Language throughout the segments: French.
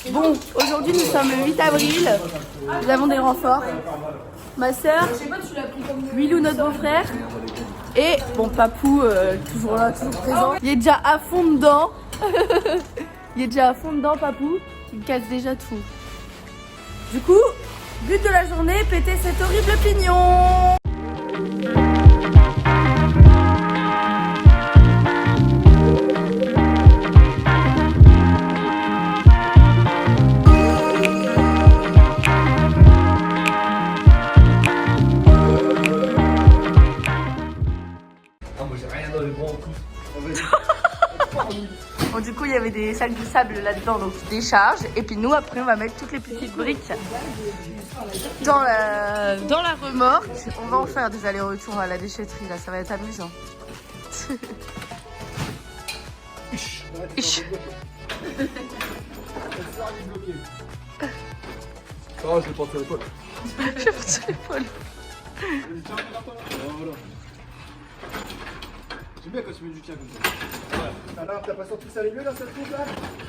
Bon, aujourd'hui nous sommes le 8 avril. Nous avons des renforts. Ma soeur, Willou, notre beau-frère. Et bon, Papou, toujours là, toujours présent. Il est déjà à fond dedans. Il est déjà à fond dedans, Papou. Il casse déjà tout. Du coup, but de la journée, péter cet horrible pignon. Bon, du coup, il y avait des sacs de sable là-dedans, donc ils déchargent. Et puis nous, après, on va mettre toutes les petites briques dans la remorque. On va en faire des allers-retours à la déchetterie, là, ça va être amusant. Oh, je vais porter l'épaule. Je vais porter l'épaule. J'aime bien quand tu mets du tien comme ça. Alors, t'as pas senti que ça allait mieux dans cette coupe là?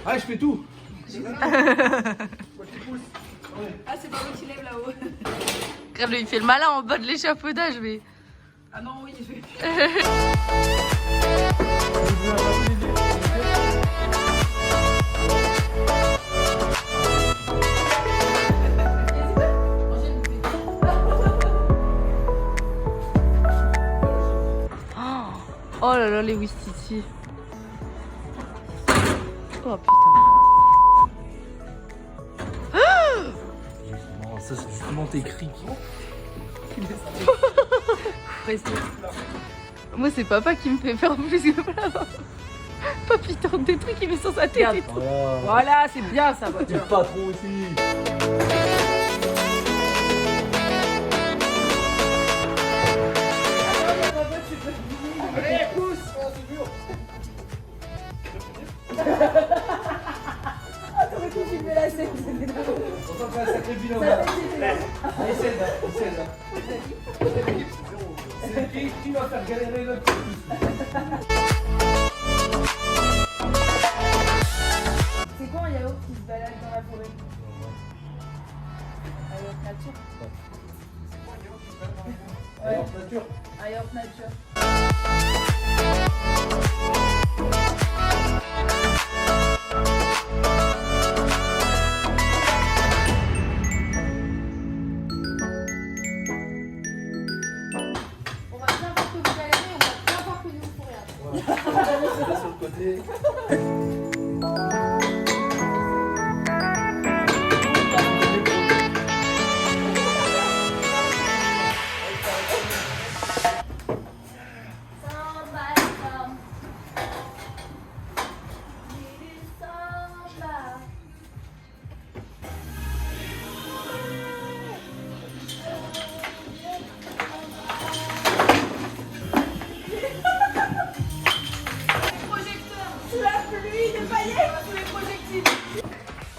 Ah, je fais tout. Moi qui pousse. Ah, c'est pas moi qui lève là-haut. Grave, lui, il fait le malin en bas de l'échafaudage, mais. Ah non, oui, je vais. Oh là là, les Wistiti. Oh putain. Non, ça c'est justement tes cris. Moi, c'est papa qui me fait faire plus que là-bas. Papy tente des trucs, il met sur sa tête et tout. Voilà, c'est bien ça. T'es le patron aussi. Allez, pousse! Oh, c'est dur! Ah, t'aurais pu filmer la scène, c'était drôle. On sent que c'est un sacré bilan là. Il cède là, il cède là. C'est qui va faire galérer l'autre plus? C'est quoi un yaourt qui se balade dans la forêt? Un yaourt nature. Un yaourt nature. Un yaourt nature. On va bien voir que vous galérez, on va bien voir que nous pour rien. C'est là sur le côté.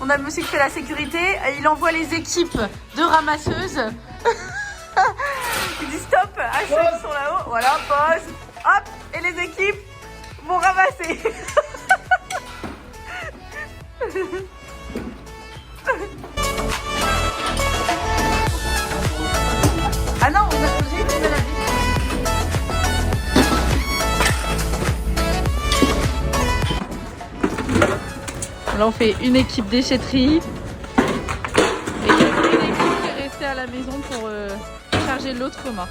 On a monsieur qui fait la sécurité, il envoie les équipes de ramasseuses. Il dit stop à ceux qui sont là-haut. Voilà, pause. Hop, et les équipes vont ramasser. Ah non, on a posé une maladie. Là, on fait une équipe déchetterie. Et il y a une équipe qui est restée à la maison pour charger l'autre remorque.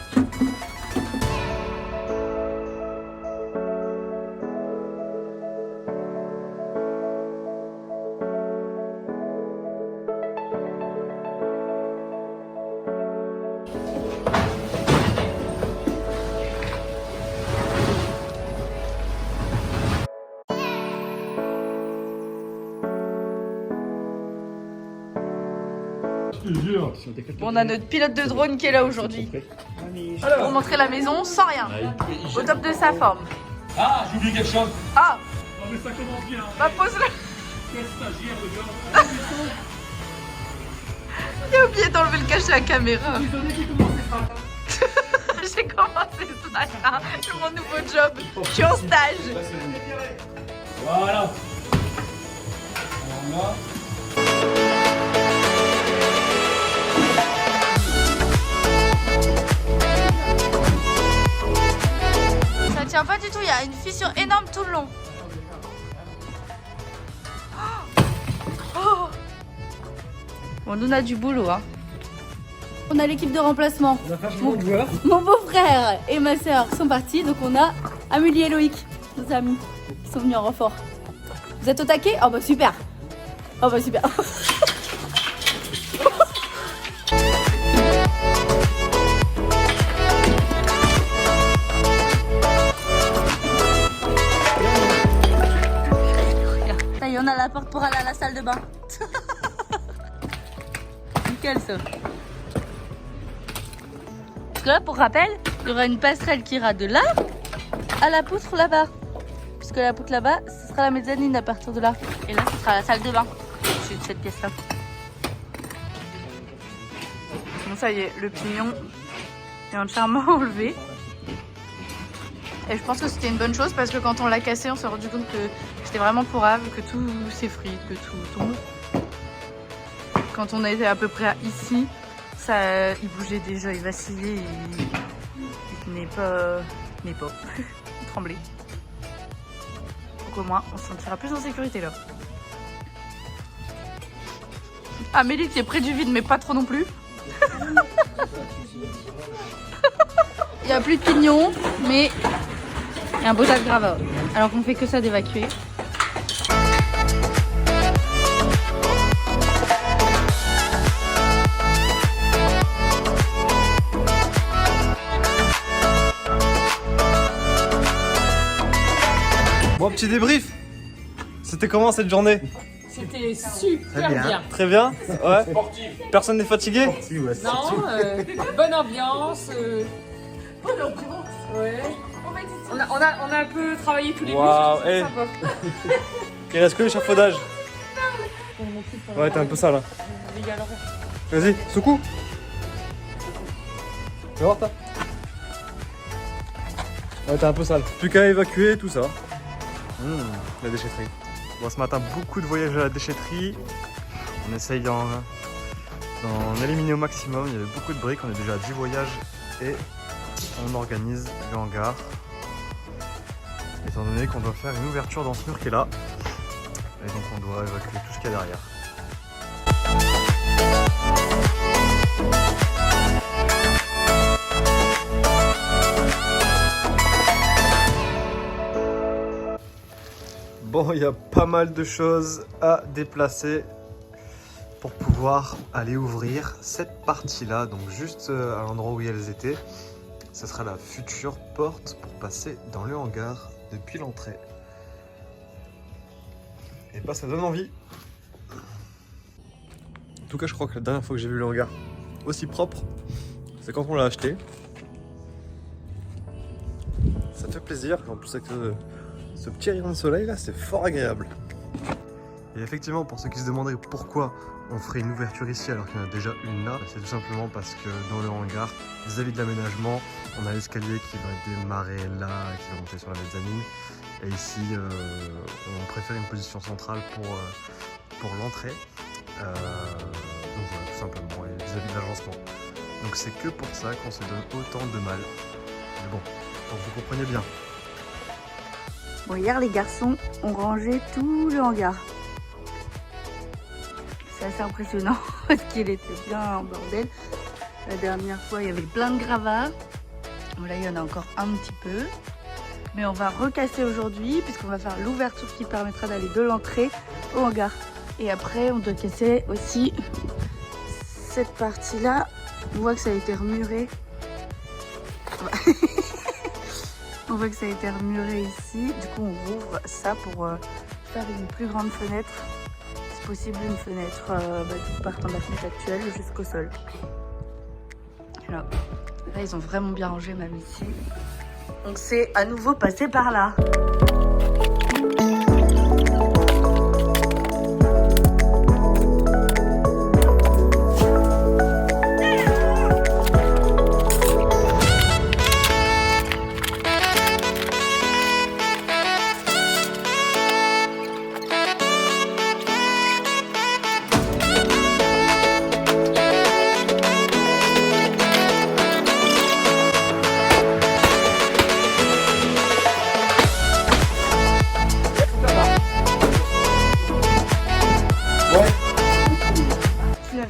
Bon, on a notre pilote de drone qui est là aujourd'hui pour montrer la maison sans rien, au top de sa forme. Ah, j'ai oublié quelque chose. Ah, Non mais ça commence bien. bah pose-le. Quel stagiaire le gars. J'ai oublié d'enlever le cache de la caméra. J'ai commencé ce matin, c'est mon nouveau job. Je suis en stage. Voilà. Voilà. a une fissure énorme tout le long. Oh. Bon, nous on a du boulot. Hein. On a l'équipe de remplacement. Mon beau-frère et ma soeur sont partis, donc on a Amélie et Loïc, nos amis, qui sont venus en renfort. Vous êtes au taquet? Oh bah super. Oh bah super. Ça y est, on a la porte pour aller à la salle de bain. Nickel ça. Parce que là, pour rappel, il y aura une passerelle qui ira de là à la poutre là-bas. Puisque la poutre là-bas, ce sera la mezzanine à partir de là. Et là, ce sera la salle de bain. Au-dessus de cette pièce-là. Bon, ça y est, le pignon est entièrement enlevé. Et je pense que c'était une bonne chose parce que quand on l'a cassé, on s'est rendu compte que c'était vraiment pourrave, que tout s'effrite, que tout tombe. Quand on était à peu près ici, ça, il bougeait déjà, il vacillait, il tenait pas, il tremblait. Donc au moins, on se sentira plus en sécurité là. Amélie qui est près du vide, mais pas trop non plus. Il n'y a plus de pignons, mais il y a un beau tas de gravats. Alors qu'on fait que ça d'évacuer. Bon, petit débrief. C'était comment cette journée? C'était super bien. Très bien. Ouais. Personne n'est fatigué? Non, bonne ambiance. Bonne ambiance. Ouais. On a un peu travaillé tous les Waouh, muscles, hey. c'est sympa. Il reste que l'échafaudage. Ouais, t'es un peu sale. Vas-y, secoue. Fais voir, toi. Ouais, t'es un peu sale. Plus qu'à évacuer tout ça. La déchetterie. Bon, ce matin, beaucoup de voyages à la déchetterie. On essaye d'en éliminer au maximum. Il y avait beaucoup de briques. On est déjà à 10 voyages et on organise le hangar. Étant donné qu'on doit faire une ouverture dans ce mur qui est là. Et donc on doit évacuer tout ce qu'il y a derrière. Bon, il y a pas mal de choses à déplacer pour pouvoir aller ouvrir cette partie-là. Donc juste à l'endroit où elles étaient, ce sera la future porte pour passer dans le hangar depuis l'entrée. Et bah ça donne envie. En tout cas, je crois que la dernière fois que j'ai vu le hangar aussi propre, c'est quand on l'a acheté. Ça fait plaisir. En plus avec ce petit rayon de soleil là, c'est fort agréable. Et effectivement, pour ceux qui se demanderaient pourquoi on ferait une ouverture ici alors qu'il y en a déjà une là, c'est tout simplement parce que dans le hangar, vis-à-vis de l'aménagement, on a l'escalier qui va démarrer là et qui va monter sur la mezzanine. Et ici, on préfère une position centrale pour l'entrée. Donc voilà, tout simplement, et vis-à-vis de l'agencement. Donc c'est que pour ça qu'on se donne autant de mal. Mais bon, donc vous comprenez bien. Bon, hier les garçons ont rangé tout le hangar. C'est assez impressionnant parce qu'il était bien en bordel. La dernière fois, il y avait plein de gravats. Bon, là, il y en a encore un petit peu. Mais on va recasser aujourd'hui puisqu'on va faire l'ouverture qui permettra d'aller de l'entrée au hangar. Et après, on doit casser aussi cette partie-là. On voit que ça a été remuré. On voit que ça a été remuré ici. Du coup, on rouvre ça pour faire une plus grande fenêtre. Si possible, une fenêtre qui partant de la fenêtre actuelle jusqu'au sol. Là, ils ont vraiment bien rangé même ici. Donc c'est à nouveau passé par là.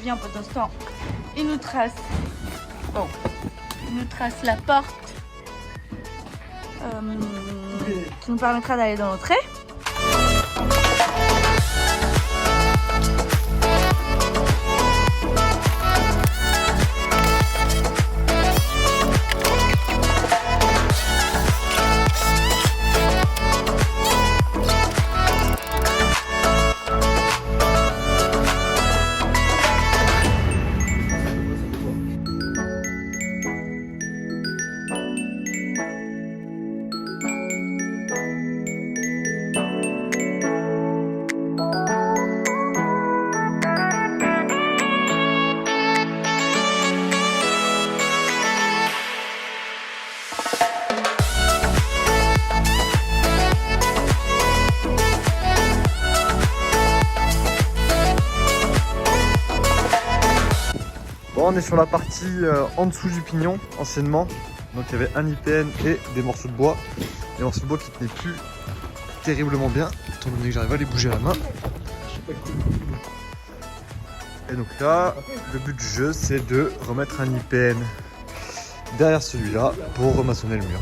revient pour l'instant. Il nous trace. Bon. Il nous trace la porte. Qui nous permettra d'aller dans l'entrée. Bon, on est sur la partie en dessous du pignon, anciennement. Donc il y avait un IPN et des morceaux de bois. Des morceaux de bois qui tenaient plus terriblement bien, étant donné que j'arrive à les bouger à la main. Et donc là, le but du jeu, c'est de remettre un IPN derrière celui-là pour remaçonner le mur.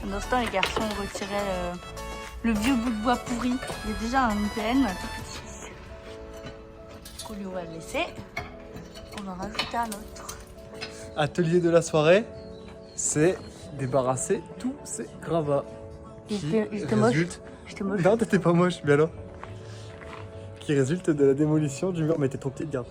Pendant ce temps, les garçons retiraient le vieux bout de bois pourri. Il y a déjà un IPN tout petit. On va le laisser. On en rajoute un autre. Atelier de la soirée, c'est débarrasser tous ces gravats. J'étais moche. J'étais moche. Non, t'étais pas moche, mais alors qui résulte de la démolition du mur. Mais t'es trop petite, garde.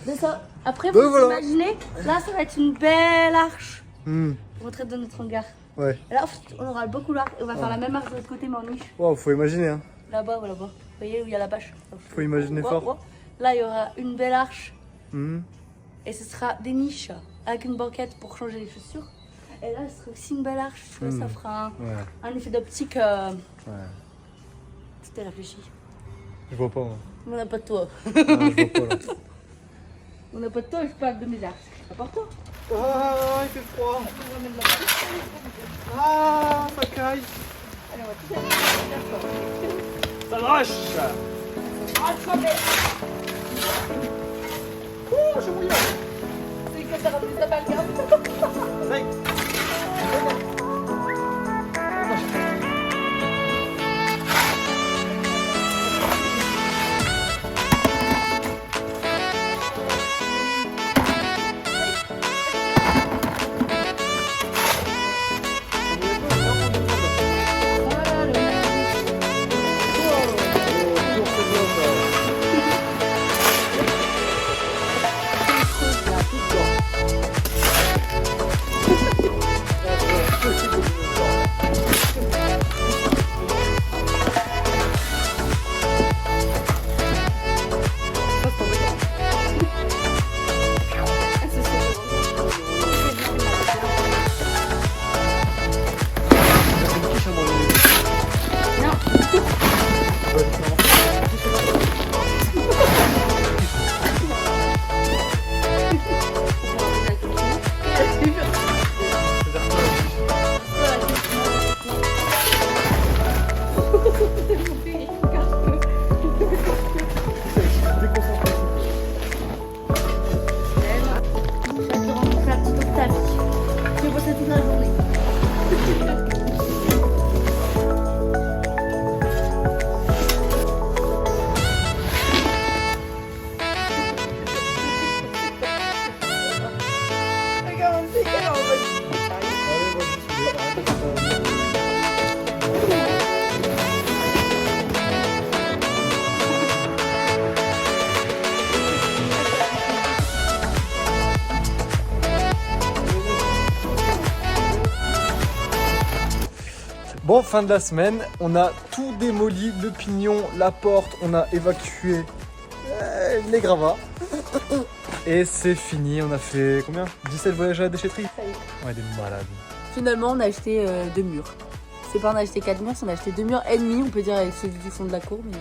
De ça. Après, vous voilà. imaginez, là, ça va être une belle arche Pour rentrer dans notre hangar. Ouais. Et là, on aura beaucoup l'arche. On va faire la même arche de l'autre côté, mais en niche. Wow, faut imaginer, hein. Là-bas, là-bas. Vous voyez où il y a la bâche. Faut imaginer fort. Là, il y aura une belle arche. Mhm. Et ce sera des niches avec une banquette pour changer les chaussures. Et là, ce sera aussi une belle arche. Tu vois, ça fera un effet d'optique. C'était réfléchi. Je vois pas, moi. On n'a pas de toi. Ah, je vois pas, là. On n'a pas de toi, je parle de mes arches. Apporte-toi. Ah, il fait froid. Ah, ça caille. Allez, on va tout Ça drache. Oh, je suis mouillé. C'est que ça remplit sa balle, Bon, fin de la semaine, on a tout démoli, le pignon, la porte, on a évacué les gravats. Et c'est fini, on a fait combien 17 voyages à la déchetterie. Ouais, des malades. Finalement, on a acheté 2 murs. C'est pas on a acheté 4 murs, on a acheté 2 murs et demi, on peut dire avec celui du fond de la cour, mais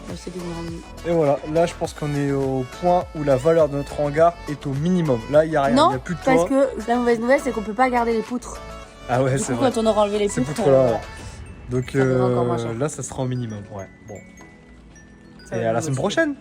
on a acheté 2 murs et demi. Et voilà, là je pense qu'on est au point où la valeur de notre hangar est au minimum. Là il n'y a rien, il Non, n'y a plus de toit. parce que la mauvaise nouvelle, c'est qu'on peut pas garder les poutres. Ah ouais, Du c'est coup, vrai. quand on aura enlevé les Ces poutres, poutres là. Donc ça devrait encore moins cher. là ça sera au minimum, ouais. Bon. Et à la semaine prochaine.